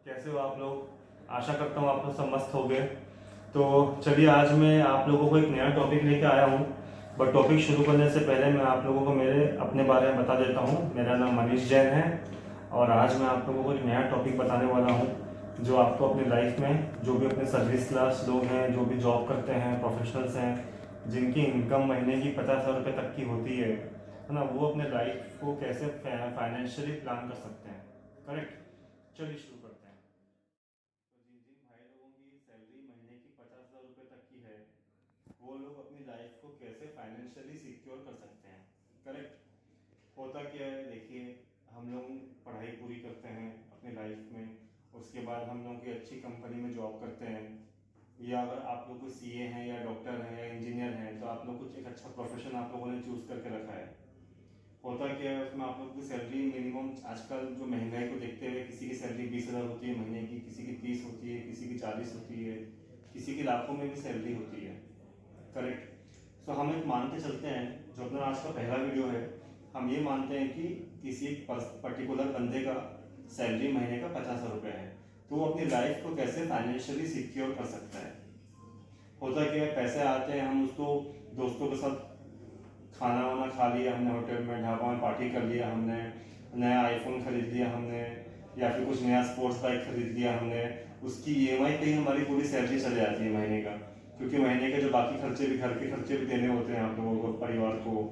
कैसे हो आप लोग। आशा करता हूँ आप लोग सब मस्त हो गए। तो चलिए आज मैं आप लोगों को एक नया टॉपिक लेके आया हूँ। बट टॉपिक शुरू करने से पहले मैं आप लोगों को मेरे अपने बारे में बता देता हूँ। मेरा नाम मनीष जैन है और आज मैं आप लोगों को एक नया टॉपिक बताने वाला हूँ जो आपको अपनी लाइफ में जो भी अपने सर्विस क्लास लोग हैं, जो भी जॉब करते हैं, प्रोफेशनल्स हैं, जिनकी इनकम महीने की 50,000 रुपये तक की होती है ना, वो अपने लाइफ को कैसे फाइनेंशियली प्लान कर सकते हैं। करेक्ट। चलिए शुरू करते हैं। तो जिन जिन भाई लोगों की सैलरी महीने की 50,000 रुपये तक की है, वो लोग अपनी लाइफ को कैसे फाइनेंशियली सिक्योर कर सकते हैं। करेक्ट। होता क्या है, देखिए, हम लोग पढ़ाई पूरी करते हैं अपनी लाइफ में, उसके बाद हम लोग की अच्छी कंपनी में जॉब करते हैं, या अगर आप लोग कोई सीए हैं या डॉक्टर हैं या इंजीनियर हैं तो आप लोग कुछ एक अच्छा प्रोफेशन आप लोगों ने चूज़ करके रखा है। होता क्या है, उसमें आप लोग की सैलरी मिनिमम आजकल जो महंगाई को देखते हुए किसी की सैलरी 20,000 होती है महीने की, किसी की 30 होती है, किसी की 40 होती है, किसी की लाखों में भी सैलरी होती है। करेक्ट। सो हम एक मानते चलते हैं, जो अपना आज का पहला वीडियो है, हम ये मानते हैं कि किसी एक पर्टिकुलर बंदे का सैलरी महीने का 50,000 रुपये है, तो वो अपनी लाइफ को कैसे फाइनेंशियली सिक्योर कर सकता है। होता क्या है, पैसे आते हैं, हम उसको दोस्तों के साथ खाना वाना खा लिया हमने, होटल में ढाबा में पार्टी कर लिया हमने, नया आईफोन खरीद लिया हमने, या फिर कुछ नया स्पोर्ट्स बाइक खरीद लिया हमने, उसकी ईएमआई पे ही हमारी पूरी सैलरी चले जाती है महीने का। क्योंकि महीने के जो बाकी खर्चे भी, घर के खर्चे भी देने होते हैं आप लोगों को, परिवार को।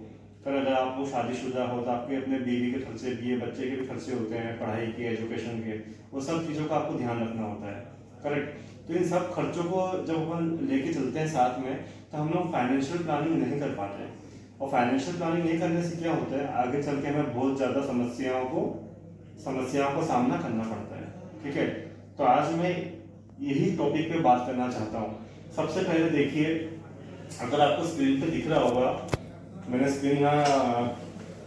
फिर अगर आप वो शादीशुदा हो तो आपके अपने बीवी के खर्चे भी है, बच्चे के भी खर्चे होते हैं, पढ़ाई के, एजुकेशन के, वो सब चीज़ों का आपको ध्यान रखना होता है। करेक्ट। तो इन सब खर्चों को जब अपन लेके चलते हैं साथ में, तो हम लोग फाइनेंशियल प्लानिंग नहीं कर पाते हैं। और फाइनेंशियल प्लानिंग नहीं करने से क्या होता है, आगे चल के हमें बहुत ज़्यादा समस्याओं को सामना करना पड़ता है। ठीक है। तो आज मैं यही टॉपिक पे बात करना चाहता हूँ। सबसे पहले देखिए, अगर आपको स्क्रीन पे दिख रहा होगा, मैंने स्क्रीन यहाँ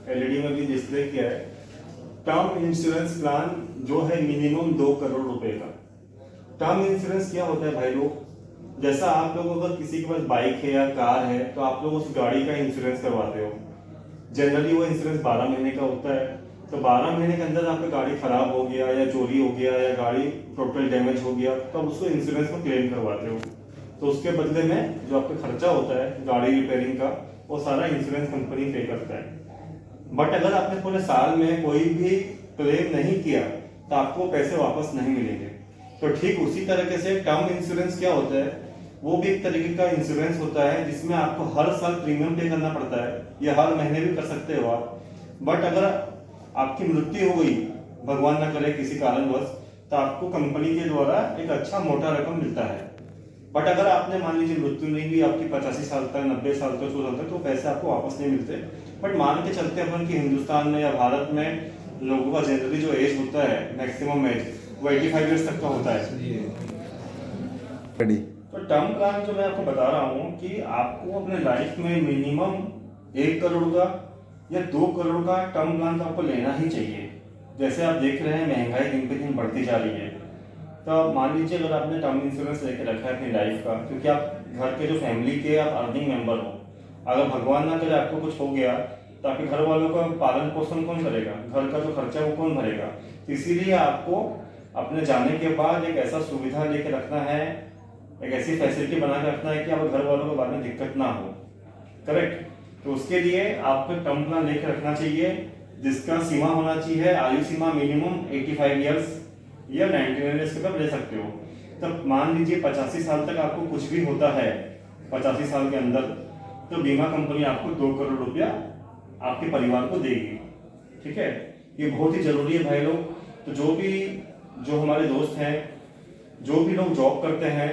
एलईडी में भी डिस्प्ले किया है। टर्म इंश्योरेंस प्लान जो है मिनिमम 2 करोड़ रुपए का। टर्म इंश्योरेंस क्या होता है भाई लोग, जैसा आप लोगों का किसी के पास बाइक है या कार है तो आप लोग उस गाड़ी का इंश्योरेंस करवाते हो। जनरली वो इंश्योरेंस 12 महीने का होता है। तो 12 महीने के अंदर आपकी गाड़ी खराब हो गया या चोरी हो गया या गाड़ी टोटल डैमेज हो गया तो आप उसको इंश्योरेंस में क्लेम करवाते हो। तो उसके बदले में जो आपका खर्चा होता है गाड़ी रिपेयरिंग का, वो सारा इंश्योरेंस कंपनी पे करता है। बट अगर आपने पूरे साल में कोई भी क्लेम नहीं किया तो आपको पैसे वापस नहीं मिलेंगे। तो ठीक उसी तरीके से टर्म इंश्योरेंस क्या होता है, वो भी एक तरीके का इंश्योरेंस होता है जिसमें आपको हर साल प्रीमियम पे करना पड़ता है, या हर महीने भी कर सकते हो आप। बट अगर आपकी मृत्यु हो गई, भगवान ना करे किसी कारणवश, तो आपको कंपनी के द्वारा एक अच्छा मोटा रकम मिलता है। बट अगर आपने मान लीजिए मृत्यु नहीं हुई आपकी 85 साल तक, 90 साल तक, 100 साल तक, तो पैसे आपको वापस नहीं मिलते। बट मान के चलते अपन कि हिंदुस्तान में या भारत में लोगों का जनरली जो एज होता है, मैक्सिमम एज, वो 85 ईयर्स तक का होता है। रेडी। तो टर्म प्लान जो मैं आपको बता रहा हूँ कि आपको अपने लाइफ में मिनिमम 1 करोड़ का या 2 करोड़ का टर्म प्लान तो आपको लेना ही चाहिए। जैसे आप देख रहे हैं महंगाई दिन पे दिन बढ़ती जा रही है, तो मान लीजिए अगर आपने टर्म इंश्योरेंस लेके रखा है अपनी लाइफ का, क्योंकि आप घर के जो फैमिली के आप अर्निंग मेंबर हो, अगर भगवान ना करे आपको कुछ हो गया तो आपके घर वालों का पालन पोषण कौन करेगा, घर का जो खर्चा वो कौन भरेगा। तो इसीलिए आपको अपने जाने के बाद एक ऐसा सुविधा लेके रखना है, एक ऐसी फैसिलिटी बना के रखना है कि आप घर वालों को बाद में दिक्कत ना हो। करेक्ट। तो उसके लिए आपको टर्म प्लान लेके रखना चाहिए जिसका सीमा होना चाहिए, आयु सीमा मिनिमम 85 ईयर्स या 99 ईयर्स तक ले सकते हो। तब मान लीजिए 85 साल तक आपको कुछ भी होता है 85 साल के अंदर, तो बीमा कंपनी आपको 2 करोड़ रुपया आपके परिवार को देगी। ठीक है। ये बहुत ही जरूरी है भाई लोग। तो जो हमारे दोस्त हैं, जो भी लोग जॉब करते हैं,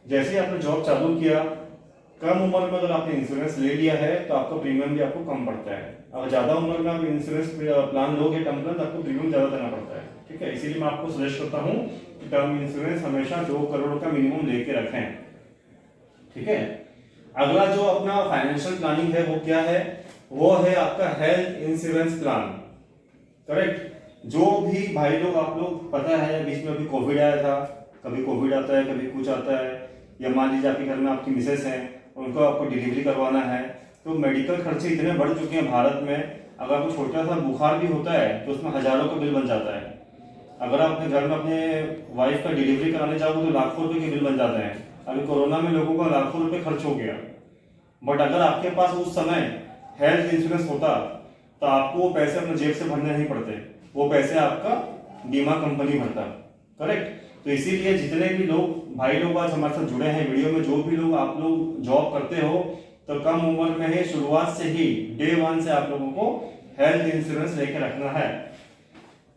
जैसे ही आपने जॉब चालू किया, कम उम्र में अगर आपने इंश्योरेंस ले लिया है तो आपका प्रीमियम भी आपको कम पड़ता है। अगर ज्यादा उम्र में आप इंश्योरेंस प्लान लोगे टर्म प्लान, तो आपको प्रीमियम ज्यादा देना पड़ता है। ठीक है। इसीलिए मैं आपको सजेस्ट करता हूँ कि टर्म इंश्योरेंस हमेशा 2 करोड़ का मिनिमम लेके रखें। ठीक है। अगला जो अपना फाइनेंशियल प्लानिंग है वो क्या है, वो है आपका हेल्थ इंश्योरेंस प्लान। करेक्ट। जो भी भाई लोग आप लोग पता है बीच में अभी कोविड आया था, कभी कोविड आता है कभी कुछ आता है, या मान लीजिए आपके घर में आपकी मिसेस हैं, उनको आपको डिलीवरी करवाना है, तो मेडिकल खर्चे इतने बढ़ चुके हैं भारत में, अगर आपको छोटा सा बुखार भी होता है तो उसमें हजारों का बिल बन जाता है। अगर आप अपने घर में अपने वाइफ का डिलीवरी कराने जाओगे तो लाखों रुपए के बिल बन जाते हैं। अभी कोरोना में लोगों का लाखों रुपए खर्च हो गया। बट अगर आपके पास उस समय हेल्थ इंश्योरेंस होता तो आपको वो पैसे अपने जेब से भरने नहीं पड़ते, वो पैसे आपका बीमा कंपनी भरता। करेक्ट। तो इसीलिए जितने भी लोग भाई लोग आज हमारे साथ जुड़े हैं वीडियो में, जो भी लोग आप लोग जॉब करते हो तो कम उम्र में ही शुरुआत से ही डे 1 से आप लोगों को हेल्थ इंश्योरेंस लेके रखना है।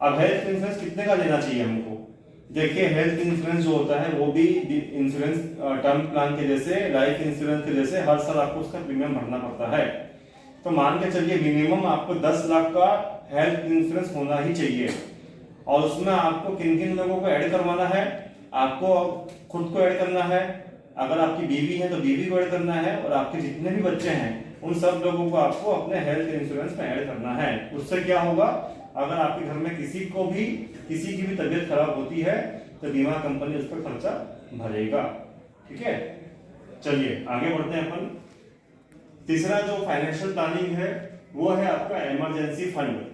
अब हेल्थ इंश्योरेंस कितने का लेना चाहिए हमको? देखिए, हेल्थ इंश्योरेंस जो होता है वो भी इंश्योरेंस टर्म प्लान के जैसे, लाइफ इंश्योरेंस के जैसे हर साल आपको उसका प्रीमियम भरना पड़ता है। तो मान के चलिए मिनिमम आपको 10 लाख का हेल्थ इंश्योरेंस होना ही चाहिए। और उसमें आपको किन किन लोगों को ऐड करवाना है? आपको खुद को ऐड करना है, अगर आपकी बीवी है तो बीवी को ऐड करना है, और आपके जितने भी बच्चे हैं उन सब लोगों को आपको अपने हेल्थ इंश्योरेंस में ऐड करना है। उससे क्या होगा, अगर आपके घर में किसी की भी तबीयत खराब होती है तो बीमा कंपनी उस पर खर्चा भरेगा। ठीक है, चलिए आगे बढ़ते हैं अपन। तीसरा जो फाइनेंशियल प्लानिंग है वो है आपका इमरजेंसी फंड।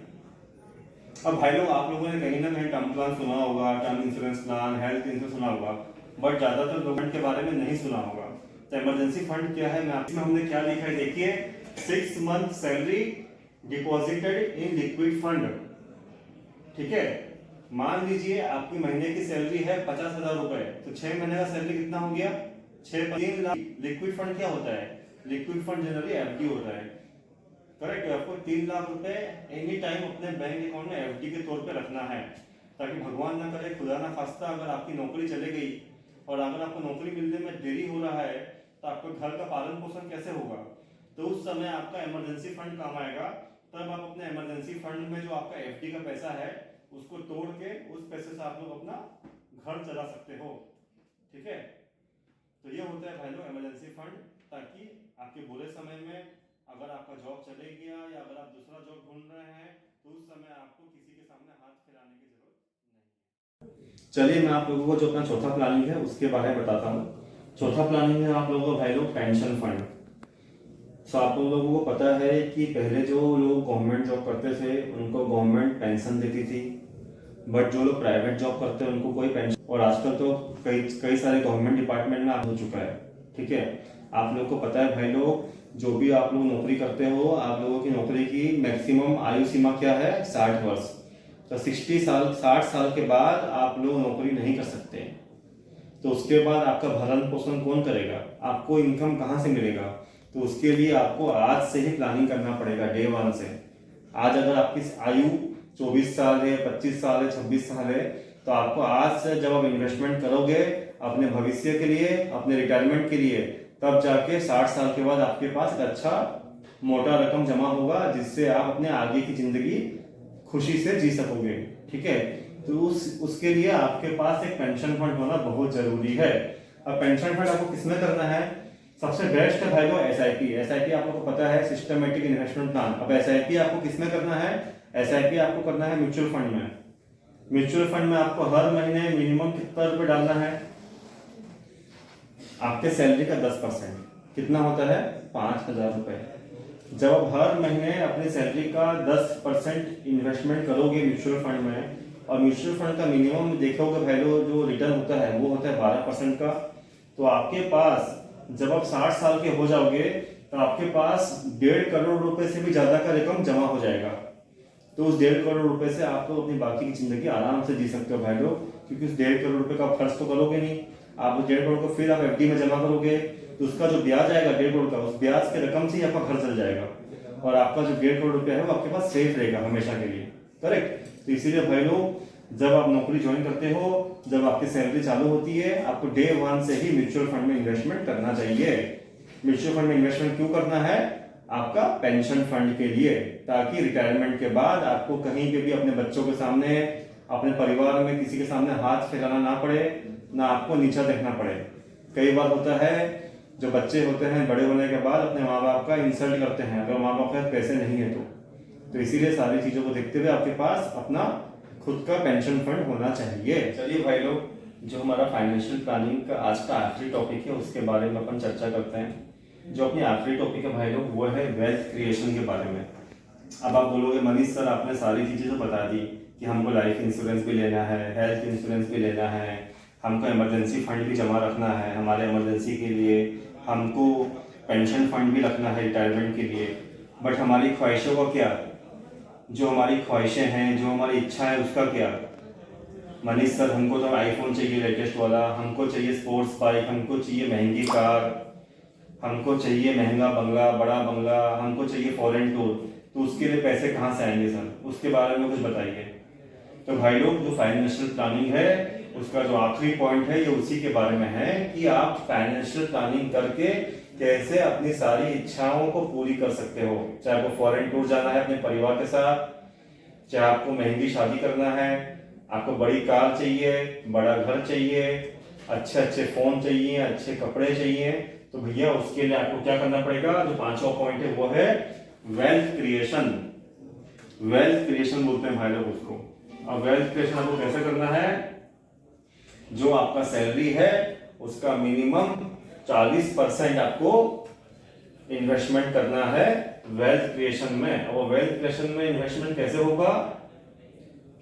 अब भाई लोग, आप लोगों ने कहीं ना कहीं टर्म प्लान सुना होगा, term insurance plan, health insurance सुना होगा, बट ज्यादातर लोगों के बारे में नहीं सुना होगा। तो इमरजेंसी फंड क्या है, मैं हमने क्या लिखा है देखिए, 6 month salary deposited in liquid fund. ठीक है, मान लीजिए आपकी महीने की सैलरी है 50,000 रुपए, तो 6 महीने का सैलरी कितना हो गया? 3 लाख। लिक्विड फंड क्या होता है? लिक्विड फंड जनरली एफडी होता है। करेक्ट। आपको 3 लाख रुपए एनी टाइम अपने बैंक अकाउंट में एफडी के तौर पे रखना है, ताकि भगवान ना करे, खुदा ना खास्ता, अगर आपकी नौकरी चले गई और अगर आपको नौकरी मिलने में देरी हो रहा है तो आपको घर का पालन पोषण कैसे होगा? तो उस समय आपका इमरजेंसी फंड काम आएगा। तब आप अपने इमरजेंसी फंड में जो आपका एफडी का पैसा है उसको तोड़ के उस पैसे से आप लोग अपना घर चला सकते हो। ठीक है, तो ये होता है भाई लोग इमरजेंसी फंड, ताकि आपके बुरे समय में अगर आपका जॉब चले गया या अगर आप दूसरा जॉब ढूंढ रहे हैं तो उस समय आपको किसी के सामने हाथ फैलाने की जरूरत नहीं है। चलिए मैं आप लोगों को जो अपना चौथा प्लानिंग है उसके बारे में बताता हूँ। चौथा प्लानिंग है आप लोगों को भाई लोग पेंशन फंड। तो आप लोगों को पता है कि पहले जो लोग गवर्नमेंट जॉब करते थे उनको गवर्नमेंट पेंशन देती थी, बट जो लोग प्राइवेट जॉब करते हैं उनको कोई पेंशन, और आजकल तो कई सारे गवर्नमेंट डिपार्टमेंट में हो चुका है। ठीक है, आप लोगों को पता है भाई लोग, जो भी आप लोग नौकरी करते हो, आप लोगों की नौकरी की मैक्सिमम आयु सीमा क्या है? 60 वर्ष। तो 60 साल के बाद आप लोग नौकरी नहीं कर सकते। तो उसके बाद आपका भरण पोषण कौन करेगा? आपको इनकम कहाँ से मिलेगा? तो उसके लिए आपको आज से ही प्लानिंग करना पड़ेगा, डे 1 से। आज अगर आपकी आयु 24 साल है, 25 साल है, 26 साल है, तो आपको आज से जब आप इन्वेस्टमेंट करोगे अपने भविष्य के लिए, अपने रिटायरमेंट के लिए, तब जाके 60 साल के बाद आपके पास एक अच्छा मोटा रकम जमा होगा, जिससे आप अपने आगे की जिंदगी खुशी से जी सकोगे। ठीक है, तो उसके लिए आपके पास एक पेंशन फंड होना बहुत जरूरी है। अब पेंशन फंड आपको किसमें करना है? सबसे बेस्ट है भाई लोग एसआईपी। एसआईपी आप लोगों को पता है, सिस्टमेटिक इन्वेस्टमेंट प्लान। अब एसआईपी आपको किसमें करना है? एसआईपी आपको करना है म्यूचुअल फंड में। म्यूचुअल फंड में आपको हर महीने मिनिमम कितना रुपए डालना है? आपके सैलरी का 10%। कितना होता है? 5,000 रुपए। जब आप हर महीने अपनी सैलरी का 10% इन्वेस्टमेंट करोगे म्यूचुअल फंड में, और म्यूचुअल फंड का मिनिमम देखोगे भाई लोग जो रिटर्न होता है वो होता है 12% का, तो आपके पास जब आप 60 साल के हो जाओगे तो आपके पास 1.5 करोड़ रुपए से भी ज्यादा का रकम जमा हो जाएगा। तो उस 1.5 करोड़ रुपए से आप तो अपनी बाकी की जिंदगी आराम से जी सकते हो भाई लोग, क्योंकि उस 1.5 करोड़ रुपए का आप खर्च तो करोगे नहीं। आप उस 1.5 करोड़ को फिर आप एफडी में जमा करोगे तो उसका जो ब्याज आएगा 1.5 करोड़ का, उस ब्याज के रकम से ही आपका घर चल जाएगा, और आपका जो 1.5 करोड़ रुपया है वो आपके पास सेफ रहेगा हमेशा के लिए। करेक्ट। तो इसीलिए भाई लोग, जब आप नौकरी ज्वाइन करते हो, जब आपकी सैलरी चालू होती है, आपको डे 1 से ही म्यूचुअल फंड में इन्वेस्टमेंट करना चाहिए। म्यूचुअल फंड में इन्वेस्टमेंट क्यों करना है? आपका पेंशन फंड के लिए, ताकि रिटायरमेंट के बाद आपको कहीं पे भी अपने बच्चों के सामने, अपने परिवार में किसी के सामने हाथ फैलाना ना पड़े, ना आपको नीचा देखना पड़े। कई बार होता है जो बच्चे होते हैं बड़े होने के बाद अपने माँ बाप का इंसल्ट करते हैं अगर माँ बाप के पास पैसे नहीं है तो इसीलिए सारी चीजों को देखते हुए आपके पास अपना खुद का पेंशन फंड होना चाहिए। चलिए भाई लोग, जो हमारा फाइनेंशियल प्लानिंग का आज का आखिरी टॉपिक है उसके बारे में अपन चर्चा करते हैं। जो अपनी आखिरी टॉपिक है भाई लोग वो है वेल्थ क्रिएशन के बारे में। अब आप बोलोगे मनीष सर आपने सारी चीजें तो बता दी कि हमको लाइफ इंश्योरेंस भी लेना है, हेल्थ इंश्योरेंस भी लेना है, हमको इमरजेंसी फंड भी जमा रखना है हमारे इमरजेंसी के लिए, हमको पेंशन फंड भी रखना है रिटायरमेंट के लिए। बट हमारी ख्वाहिशों का क्या? जो हमारी ख्वाहिशें हैं, जो हमारी इच्छा है, उसका क्या? मनीष सर, हमको तो आईफोन चाहिए लेटेस्ट वाला, हमको चाहिए स्पोर्ट्स बाइक, हमको चाहिए महंगी कार, हमको चाहिए महंगा बंगला, बड़ा बंगला, हमको चाहिए फॉरेन टूर। तो उसके लिए पैसे कहाँ से आएंगे सर? उसके बारे में कुछ बताइए। तो भाई लोग, जो फाइनेंशियल प्लानिंग है उसका जो आखिरी पॉइंट है ये उसी के बारे में है कि आप फाइनेंशियल प्लानिंग करके कैसे अपनी सारी इच्छाओं को पूरी कर सकते हो। चाहे आपको फॉरेन टूर जाना है अपने परिवार के साथ, चाहे आपको महंगी शादी करना है, आपको बड़ी कार चाहिए, बड़ा घर चाहिए, अच्छे अच्छे फोन चाहिए, अच्छे कपड़े चाहिए, तो भैया उसके लिए आपको क्या करना पड़ेगा? जो पांचवा पॉइंट है वो है वेल्थ क्रिएशन। वेल्थ क्रिएशन बोलते हैं भाई लोग उसको। अब वेल्थ क्रिएशन आपको कैसे करना है? जो आपका सैलरी है उसका मिनिमम 40% आपको इन्वेस्टमेंट करना है वेल्थ क्रिएशन में। और वेल्थ क्रिएशन में इन्वेस्टमेंट कैसे होगा?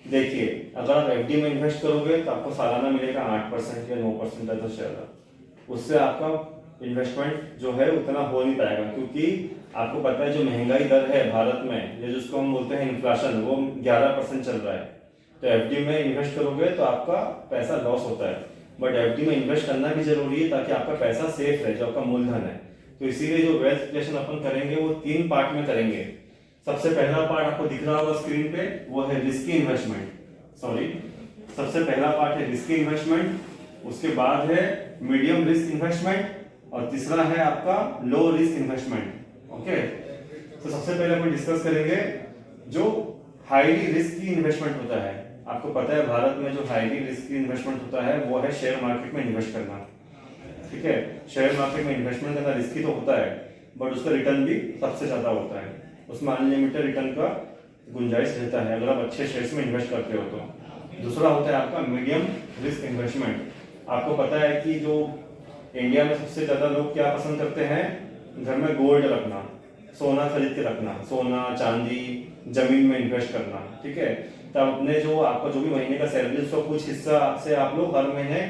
देखिए, अगर आप एफडी में इन्वेस्ट करोगे तो आपको सालाना मिलेगा 8% या 9% ऐसा शेयर। उससे आपका इन्वेस्टमेंट जो है उतना हो नहीं पाएगा, क्योंकि आपको पता है जो महंगाई दर है भारत में, ये जिसको हम बोलते हैं इन्फ्लेशन, वो 11% चल रहा है। तो एफडी में इन्वेस्ट करोगे तो आपका पैसा लॉस होता है। बट एफडी में इन्वेस्ट करना भी जरूरी है ताकि आपका पैसा सेफ रहे, जो आपका मूलधन है। तो इसीलिए जो वेल्थ क्रिएशन अपन करेंगे वो 3 पार्ट में करेंगे। सबसे पहला पार्ट आपको दिख रहा होगा स्क्रीन पे, वो है रिस्की इन्वेस्टमेंट। सबसे पहला पार्ट है रिस्की इन्वेस्टमेंट, उसके बाद है मीडियम रिस्क इन्वेस्टमेंट, और तीसरा है आपका लो रिस्क इन्वेस्टमेंट। ओके, तो सबसे पहले अपन डिस्कस करेंगे जो हाईली रिस्की इन्वेस्टमेंट होता है। आपको पता है भारत में जो हाईली रिस्की इन्वेस्टमेंट होता है वो है शेयर मार्केट में इन्वेस्ट करना। ठीक है, शेयर मार्केट में इन्वेस्टमेंट करना रिस्की तो होता है, बट उसका रिटर्न भी सबसे ज्यादा होता है। उसमें अनलिमिटेड रिटर्न का गुंजाइश रहता है अगर आप अच्छे शेयर्स में इन्वेस्ट करते हो तो। दूसरा होता है आपका मीडियम रिस्क इन्वेस्टमेंट। आपको पता है कि जो इंडिया में सबसे ज्यादा लोग क्या पसंद करते हैं? घर में गोल्ड रखना, सोना खरीद के रखना, सोना चांदी जमीन में इन्वेस्ट करना। ठीक है, तब अपने जो आपका जो भी महीने का सैलरी उसका कुछ हिस्सा से आप लोग हर महीने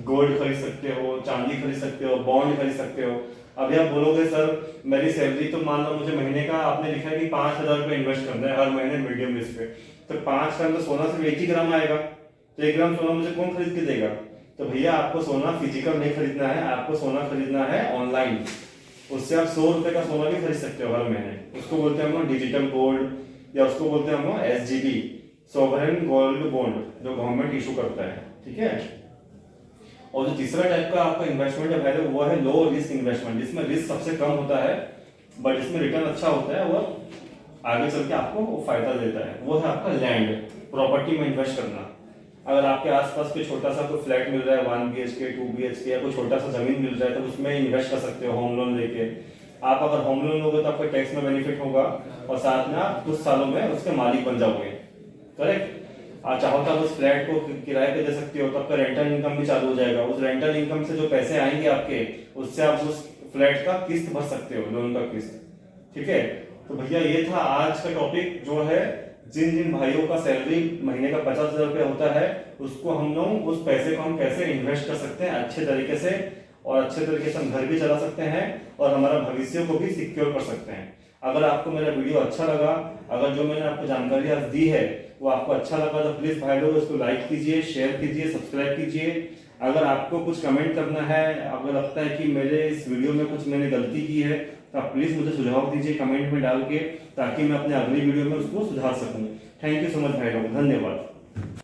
गोल्ड खरीद सकते हो, चांदी खरीद सकते हो, बॉन्ड खरीद सकते हो। अभी आप बोलोगे सर मेरी सैलरी तो मान लो मुझे महीने का आपने लिखा है कि 5,000 रुपए इन्वेस्ट करना है हर महीने मीडियम रिस्क पे, तो 5 ग्राम तो सोना सिर्फ 1 ही ग्राम आएगा, तो 1 ग्राम सोना मुझे कौन खरीद के देगा? तो भैया आपको सोना फिजिकल नहीं खरीदना है, आपको सोना खरीदना है ऑनलाइन। उससे आप 100 रुपए का सोना भी खरीद सकते हो हर महीने। उसको बोलते हैं हम डिजिटल गोल्ड, या उसको बोलते हैं हम SGB, सॉवरेन गोल्ड बॉन्ड, जो गवर्नमेंट इशू करता है। ठीक है, और जो तीसरा टाइप का आपका इन्वेस्टमेंट है भाई वो है लो रिस्क इन्वेस्टमेंट, जिसमें रिस्क सबसे कम होता है बट इसमें रिटर्न अच्छा होता है और आगे चल के आपको वो फायदा देता है। वो है आपका लैंड, प्रॉपर्टी में इन्वेस्ट करना। अगर आपके आसपास कोई छोटा सा कोई फ्लैट मिल रहा है 1 BHK 2 BHK या कोई छोटा सा जमीन मिल रहा है तो उसमें इन्वेस्ट कर सकते हो होम लोन लेके। आप अगर होम लोन लोगे तो आपको टैक्स में बेनिफिट होगा और साथ में आप कुछ सालों में उसके मालिक बन जाओगे। करेक्ट, आप चाहो तो आप उस फ्लैट को किराए पे दे सकते हो तो आपका रेंटल इनकम भी चालू हो जाएगा। उस रेंटल इनकम से जो पैसे आएंगे आपके, उससे आप उस फ्लैट का किस्त भर सकते हो, लोन का किस्त। ठीक है, तो भैया ये था आज का टॉपिक, जो है जिन जिन भाइयों का सैलरी महीने का 50,000 रुपया होता है उसको हम लोग उस पैसे को हम कैसे इन्वेस्ट कर सकते हैं अच्छे तरीके से, और अच्छे तरीके से हम घर भी चला सकते हैं और हमारा भविष्य को भी सिक्योर कर सकते हैं। अगर आपको मेरा वीडियो अच्छा लगा, अगर जो मैंने आपको जानकारी आज दी है वो आपको अच्छा लगा तो प्लीज भाई लोग उसको लाइक कीजिए, शेयर कीजिए, सब्सक्राइब कीजिए। अगर आपको कुछ कमेंट करना है, अगर लगता है कि मेरे इस वीडियो में कुछ मैंने गलती की है तो आप प्लीज मुझे सुझाव दीजिए कमेंट में डाल के, ताकि मैं अपने अगली वीडियो में उसको सुधार सकूं। थैंक यू सो मच भाई लोग, धन्यवाद।